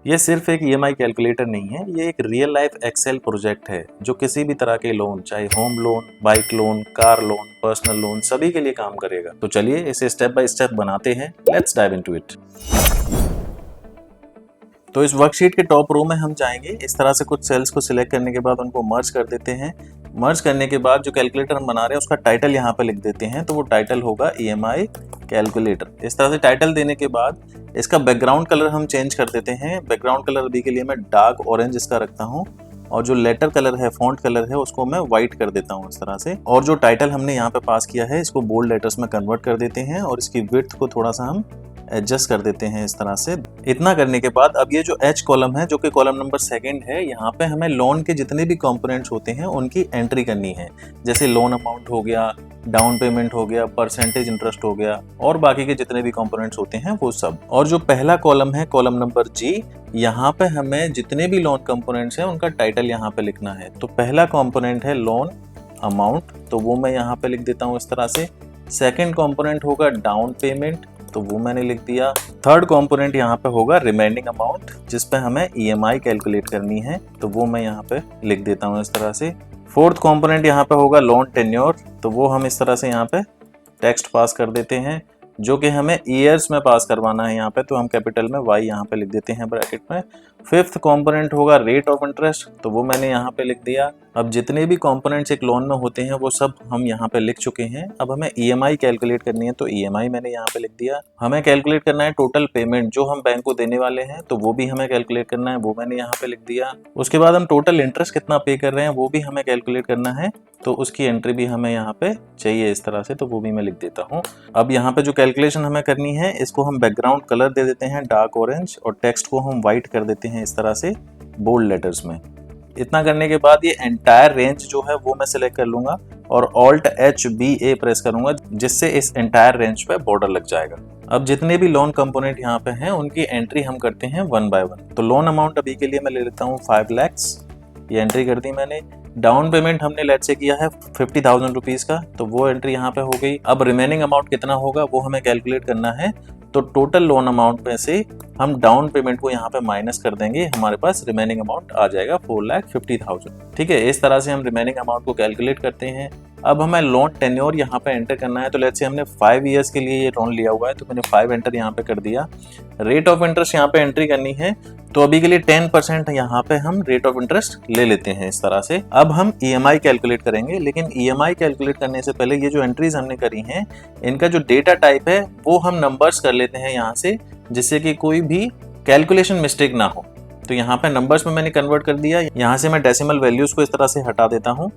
ये सिर्फ एक ईएमआई कैलकुलेटर नहीं है, ये एक रियल लाइफ एक्सेल प्रोजेक्ट है जो किसी भी तरह के लोन, चाहे home loan, bike loan, car loan, personal loan, सभी के लिए काम करेगा। तो चलिए इसे स्टेप बाय स्टेप बनाते हैं। Let's dive into it. तो इस वर्कशीट के टॉप रो में हम जाएंगे। इस तरह से कुछ सेल्स को सिलेक्ट करने के बाद उनको मर्ज कर देते हैं। मर्ज करने के बाद जो कैलकुलेटर हम बना रहे हैं उसका टाइटल यहाँ पे लिख देते हैं। तो वो टाइटल होगा ईएमआई कैलकुलेटर। इस तरह से टाइटल देने के बाद इसका बैकग्राउंड कलर हम चेंज कर देते हैं। बैकग्राउंड कलर अभी के लिए मैं डार्क ऑरेंज इसका रखता हूँ और जो लेटर कलर है, फॉन्ट कलर है, उसको मैं व्हाइट कर देता हूँ इस तरह से। और जो टाइटल हमने यहाँ पे पास किया है इसको बोल्ड लेटर्स में कन्वर्ट कर देते हैं और इसकी विड्थ को थोड़ा सा हम एडजस्ट कर देते हैं इस तरह से। इतना करने के बाद अब ये जो एच कॉलम है, जो कि कॉलम नंबर 2 है, यहाँ पे हमें लोन के जितने भी कंपोनेंट्स होते हैं उनकी एंट्री करनी है। जैसे लोन अमाउंट हो गया, डाउन पेमेंट हो गया, परसेंटेज इंटरेस्ट हो गया और बाकी के जितने भी कंपोनेंट्स होते हैं वो सब। और जो पहला कॉलम है, कॉलम नंबर जी, यहाँ पे हमें जितने भी लोन कंपोनेंट्स हैं उनका टाइटल यहाँ पे लिखना है। तो पहला कंपोनेंट है लोन अमाउंट, तो वो मैं यहाँ पे लिख देता हूँ इस तरह से। सेकेंड कंपोनेंट होगा डाउन पेमेंट, तो वो मैंने लिख दिया। थर्ड कंपोनेंट यहाँ पे होगा रिमेनिंग अमाउंट, जिस पे हमें ईएमआई कैलकुलेट करनी है, तो वो मैं यहाँ पे लिख देता हूँ इस तरह से। फोर्थ कंपोनेंट यहाँ पे होगा लोन टेन्योर, तो वो हम इस तरह से यहाँ पे टेक्स्ट पास कर देते हैं, जो कि हमें ईयर्स में पास करवाना है यहाँ पे, तो हम कैपिटल में वाई यहाँ पे लिख देते हैं ब्रैकेट में। फिफ्थ कंपोनेंट होगा रेट ऑफ इंटरेस्ट, तो वो मैंने यहाँ पे लिख दिया। अब जितने भी कंपोनेंट्स एक लोन में होते हैं वो सब हम यहाँ पे लिख चुके हैं। अब हमें ईएमआई कैलकुलेट करनी है, तो ईएमआई मैंने यहाँ पे लिख दिया। हमें कैलकुलेट करना है टोटल पेमेंट जो हम बैंक को देने वाले हैं, तो वो भी हमें कैलकुलेट करना है, वो मैंने यहाँ पे लिख दिया। उसके बाद हम टोटल इंटरेस्ट कितना पे कर रहे हैं वो भी हमें कैलकुलेट करना है, तो उसकी एंट्री भी हमें यहाँ पे चाहिए इस तरह से, तो वो भी मैं लिख देता हूँ। अब यहाँ पे जो कैलकुलेशन हमें करनी है इसको हम बैकग्राउंड कलर दे देते हैं डार्क ऑरेंज और टेक्स्ट को हम व्हाइट कर देते हैं इस तरह से बोल्ड लेटर्स में। इतना करने के बाद ये एंटायर रेंज जो है वो मैं सिलेक्ट कर लूंगा और ऑल्ट HBA प्रेस करूंगा, जिससे इस एंटायर रेंज पे बॉर्डर लग जाएगा। अब जितने भी लोन कंपोनेंट यहाँ पे हैं उनकी एंट्री हम करते हैं 1 बाय 1। तो लोन अमाउंट अभी के लिए मैं ले लेता हूँ 5 लाख, ये एंट्री कर दी मैंने। डाउन पेमेंट हमने लेट से किया है 50,000 रुपीज का, तो वो एंट्री यहाँ पे हो गई। अब रिमेनिंग अमाउंट कितना होगा वो हमें कैलकुलेट करना है, तो टोटल लोन अमाउंट में से हम डाउन पेमेंट को यहाँ पे माइनस कर देंगे, हमारे पास रिमेनिंग अमाउंट आ जाएगा 4,50,000। ठीक है, इस तरह से हम रिमेनिंग अमाउंट को कैलकुलेट करते हैं। अब हमें लोन टेन्योर यहाँ पे एंटर करना है, तो लेट्स से हमने 5 ईयर्स के लिए ये लोन लिया हुआ है, तो मैंने 5 एंटर यहाँ पे कर दिया। रेट ऑफ इंटरेस्ट यहाँ पे एंट्री करनी है, तो अभी के लिए 10% यहाँ पे हम रेट ऑफ इंटरेस्ट ले लेते हैं इस तरह से। अब हम ईएमआई कैलकुलेट करेंगे, लेकिन ईएमआई कैलकुलेट करने से पहले ये जो एंट्रीज हमने करी हैं इनका जो डेटा टाइप है वो हम नंबर्स कर लेते हैं यहाँ से, जिससे कि कोई भी कैलकुलेशन मिस्टेक ना हो। तो यहाँ पे नंबर्स में मैंने कन्वर्ट कर दिया। यहाँ से मैं डेसिमल वैल्यूज को इस तरह से हटा देता हूँ,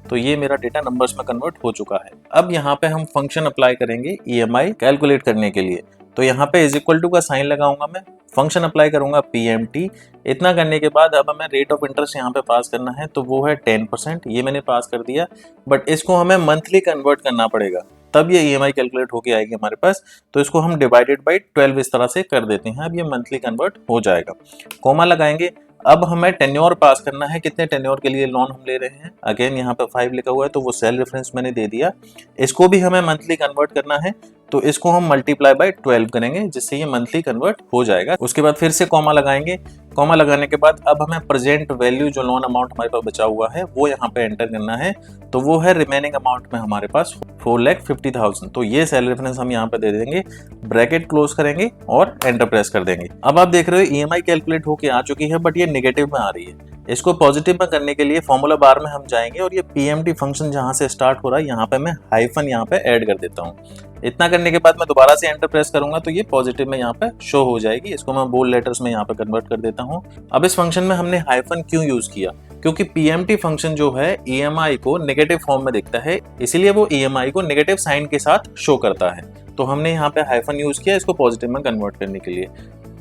तो ये मेरा डेटा नंबर्स में कन्वर्ट हो चुका है। अब यहाँ पे हम फंक्शन अप्लाई करेंगे ईएमआई कैलकुलेट करने के लिए, तो यहाँ पे इज इक्वल टू का साइन लगाऊंगा मैं, फंक्शन अप्लाई करूंगा PMT। इतना करने के बाद अब हमें रेट ऑफ इंटरेस्ट यहाँ पे पास करना है, तो वो है 10%, ये मैंने पास कर दिया। बट इसको हमें मंथली कन्वर्ट करना पड़ेगा, तब ये ईएमआई कैलकुलेट होके आएगी हमारे पास। तो इसको हम डिवाइडेड बाई 12 इस तरह से कर देते हैं। अब ये मंथली कन्वर्ट हो जाएगा। कोमा लगाएंगे। अब हमें टेन्योर पास करना है, कितने टेन्योर के लिए लोन हम ले रहे हैं। अगेन यहाँ पे 5 लिखा हुआ है, तो वो सेल रेफरेंस मैंने दे दिया। इसको भी हमें मंथली कन्वर्ट करना है, तो इसको हम मल्टीप्लाई बाय 12 करेंगे, जिससे ये मंथली कन्वर्ट हो जाएगा। उसके बाद फिर से कॉमा लगाएंगे। कॉमा लगाने के बाद अब हमें प्रेजेंट वैल्यू जो लोन अमाउंट हमारे पास बचा हुआ है वो यहाँ पे एंटर करना है, तो वो है रिमेनिंग अमाउंट में हमारे पास 4,50,000। तो ये सेल रेफरेंस हम यहाँ पे दे देंगे, ब्रैकेट क्लोज करेंगे और एंटर प्रेस कर देंगे। अब आप देख रहे हो ईएमआई कैलकुलेट होके आ चुकी है, बट ये नेगेटिव में आ रही है। इसको पॉजिटिव में करने के लिए फॉर्मूला बार में हम जाएंगे और ये PMT फंक्शन जहां से स्टार्ट हो रहा है यहाँ पे मैं हाइफन यहाँ पे ऐड कर देता हूँ। इतना करने के बाद मैं दोबारा से एंटर प्रेस करूंगा, तो ये पॉजिटिव में यहाँ पे शो हो जाएगी। इसको मैं बोल्ड लेटर्स में यहाँ पे कन्वर्ट कर देता हूँ। अब इस फंक्शन में हमने हाइफन क्यों यूज किया, क्योंकि PMT फंक्शन जो है ईएमआई को नेगेटिव फॉर्म में दिखता है, इसीलिए वो ईएमआई को नेगेटिव साइन के साथ शो करता है। तो हमने यहाँ पे हाइफन यूज किया इसको पॉजिटिव में कन्वर्ट करने के लिए।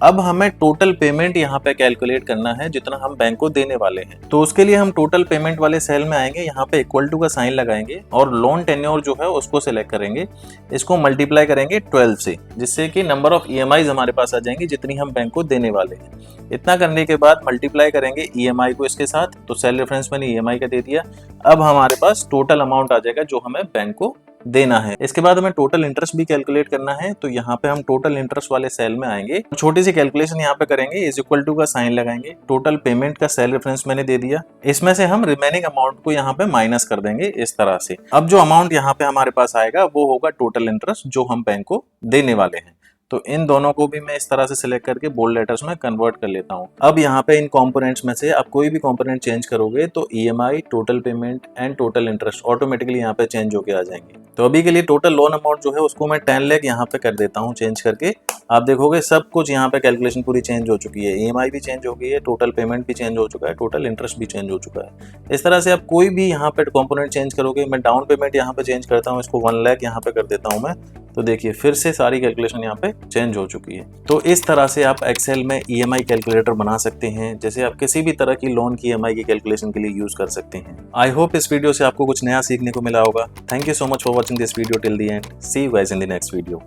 अब हमें टोटल पेमेंट यहाँ पे कैलकुलेट करना है जितना हम बैंक को देने वाले हैं, तो उसके लिए हम टोटल पेमेंट वाले सेल में आएंगे, यहाँ पे इक्वल टू का साइन लगाएंगे और लोन टेन्योर जो है उसको सिलेक्ट करेंगे। इसको मल्टीप्लाई करेंगे 12 से, जिससे कि नंबर ऑफ EMIs हमारे पास आ जाएंगी जितनी हम बैंक को देने वाले हैं। इतना करने के बाद मल्टीप्लाई करेंगे EMI को इसके साथ, तो सेल रेफरेंस मैंने EMI का दे दिया। अब हमारे पास टोटल अमाउंट आ जाएगा जो हमें बैंक को देना है। इसके बाद हमें टोटल इंटरेस्ट भी कैलकुलेट करना है, तो यहाँ पे हम टोटल इंटरेस्ट वाले सेल में आएंगे, छोटी सी कैलकुलेशन यहाँ पे करेंगे, इज इक्वल टू का साइन लगाएंगे, टोटल पेमेंट का सेल रेफरेंस मैंने दे दिया, इसमें से हम रिमेनिंग अमाउंट को यहाँ पे माइनस कर देंगे इस तरह से। अब जो अमाउंट यहाँ पे हमारे पास आएगा वो होगा टोटल इंटरेस्ट जो हम बैंक को देने वाले हैं। तो इन दोनों को भी मैं इस तरह से सिलेक्ट करके बोल्ड लेटर्स में कन्वर्ट कर लेता हूँ। अब यहाँ पे इन कंपोनेंट्स में से आप कोई भी कंपोनेंट चेंज करोगे तो EMI, total payment and total interest automatically यहाँ पे चेंज होके आ जाएंगे। तो अभी के लिए टोटल लोन अमाउंट जो है उसको मैं 10 लाख यहाँ पे कर देता हूँ चेंज करके। आप देखोगे सब कुछ यहाँ पे कैलकुलेशन पूरी चेंज हो चुकी है, ईएमआई भी चेंज हो गई है, टोटल पेमेंट भी चेंज हो चुका है, टोटल इंटरेस्ट भी चेंज हो चुका है। इस तरह से आप कोई भी यहाँ पे कंपोनेंट चेंज करोगे, मैं डाउन पेमेंट यहाँ पे चेंज करता हूँ, इसको 1 लाख यहाँ पे कर देता हूँ मैं, तो देखिए फिर से सारी कैलकुलेशन यहाँ पे चेंज हो चुकी है। तो इस तरह से आप एक्सेल में ईएमआई कैलकुलेटर बना सकते हैं, जैसे आप किसी भी तरह की लोन की ईएमआई की कैलकुलेशन के लिए यूज कर सकते हैं। आई होप इस वीडियो से आपको कुछ नया सीखने को मिला होगा। Thank you so much for watching this video till the end. See you guys in the next video.